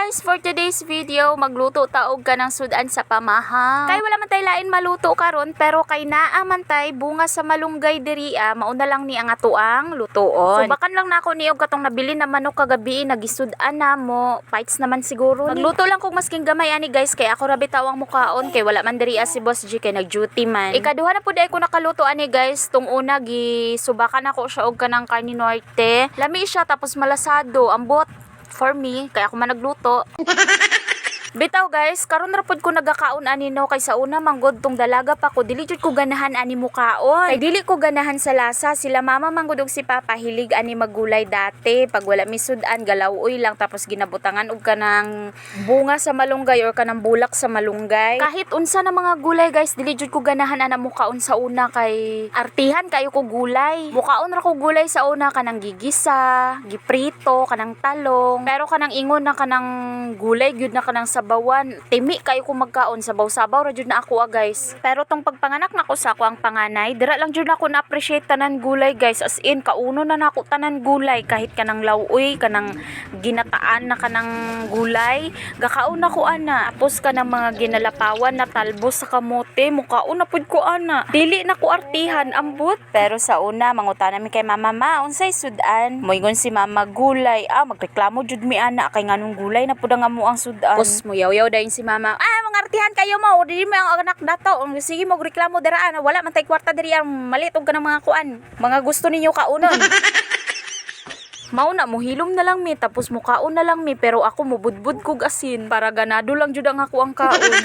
guys, for today's video, magluto taog ka ng sudan sa pamahaw. Kay wala man tay lain maluto karon, pero kay naa man tay bunga sa malunggay diriya, mauna lang ni ang atuang lutoon. Subakan lang nako niog katong nabili na manok kagabi, nagisudan na mo. Fights naman siguro. Magluto lang kung masking gamay ani guys, kay ako ra bitawang mukaon kay wala man diriya si Boss G kay nag-duty man. Ikaduha na pud ay ko nakaluto ani guys, tung una gisubakan ako siya og kanang karne norte. Lami siya tapos malasado, ambot for me, kaya ako man nagluto. Bitaw guys, karon ra pud ko nagakaon ani no kay sa una manggod tong dalaga pa ko dili jud ko ganahan ani mukaon. Kay dili ko ganahan sa lasa, sila mama manggod og si papa hilig ani magulay dati. Pag wala misudan galawoy lang tapos ginabutangan og kanang bunga sa malunggay or kanang bulak sa malunggay. Kahit unsa na mga gulay guys, dili jud ko ganahan ana mukaon sa una kay artihan kayo ko gulay. Mukaon ra ko gulay sa una kanang gigisa, giprito, kanang talong. Pero kanang ingon na kanang gulay gyud na kanang bawan, timi kayo ko magkaon sabaw-sabaw ra jud na ako guys. Pero tong pagpanganak nako sa ako ang panganay, dira lang jud ako na-appreciate tanan gulay guys. As in kauno na nako tanan gulay kahit kanang lawoy, kanang ginataan na kanang gulay, gakaon na ko ana. Tapos kanang mga ginalapawan na talbos sa kamote, mukaon na pud ko ana. Dili na ko artihan ambot. Pero sa una mangutan mi kay mama ma unsay sudan. Moingon si mama gulay, magreklamo jud mi ana kay nganong gulay na pud ang amo ang sudan. Yaw-yaw dayon si mama. Mga artihan kayo mo, dili mo ang anak dato. Sige mo reklamo dira wala man tay kwarta diri ang malit og kanang mga kuan. Mga gusto ninyo kaunon. Mauna mo hilom na lang mi tapos mukaon na lang mi pero ako mo budbud kog asin para ganado lang jud ang ako ang kaon.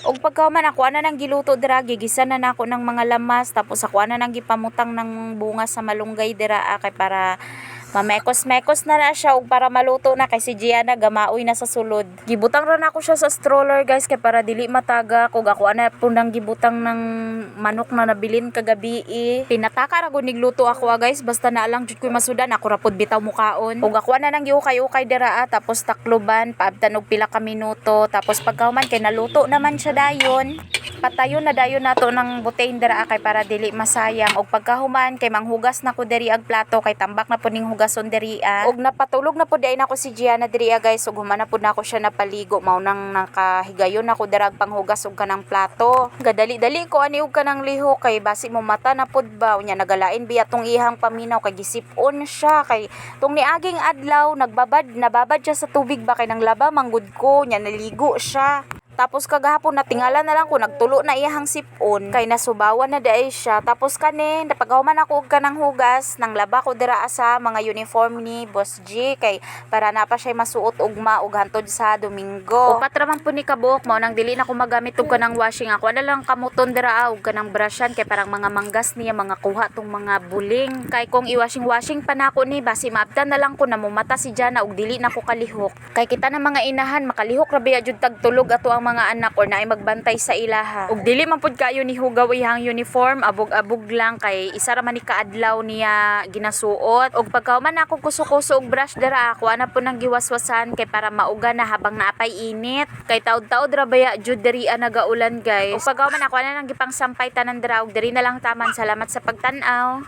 Og pagkaman ako ana nang giluto dira, gigisa na nako ng mga lamas tapos ako ana nang gipamutang ng bunga sa malunggay dira kay para mamekos-mekos na siya og para maluto na kay si Gianna gamaoy na sa sulod. Gibutang ra nako siya sa stroller guys kay para dili mataga kog ako ana pundang gibutang ng manok na nabilin kagabi. Pinataka ra gud nigluto ako guys basta na lang jud koy masudan ako ra pud bitaw mukaon. Og ako ana nang giukay-ukay dira tapos takloban paabtan og pila ka minuto tapos pagkahuman kay naluto naman siya dayon. Patayon na dayon nato ng butane dira kay para dili masayang og pagkahuman kay manghugas na ko diri ag plato kay tambak na pud ning hugason diri og napatulog na pud ay nako si Gianna diri guys ug human na pud nako siya napaligo mao nang nakahigayon nako dira ag panghugas og kanang plato. Gadali-dali ko ani og kanang lihok kay basi mo mata na pud ba unya nagalain biya tong ihang paminaw kay gisip-on siya kay tong niaging adlaw nababad siya sa tubig ba kay nang laba manggud ko nya naligo siya. Tapos kagahapon natingala na lang ko nagtulo na iyahang sipon kay nasubawan na daay siya. Tapos kani napagahuman ako og kanang hugas nang laba ko dira sa mga uniform ni Boss G kay para na pa siya masuot ugma og hantod sa Domingo. Upat ra man po ni kabuok mao nang dili na ko magamit og kanang washing ako na lang kamuton dira og kanang brushan kay parang mga manggas niya mga kuha tong mga buling. Kay kung i-washing pa nako ni basi maabtan na lang ko na mumata si Gianna og dili na ko kalihok. Kay kita na mga inahan makalihok ra biya jud tagtulog ato ang mga anak or naay magbantay sa ilaha. Ug dili man pud kayo ni hugaw ihang uniform, abog-abog lang kay isa ra man ni kaadlaw niya ginasuot. Ug pagkahuman ako kuso-kuso og brush dira ako ana po nang giwaswasan kay para mauga na habang naapay init. Kay taud-taud ra baya jud diri nagaulan guys. Ug pagkahuman ako ana nang gipang sampay tanan dira ug diri na lang taman. Salamat sa pagtan-aw.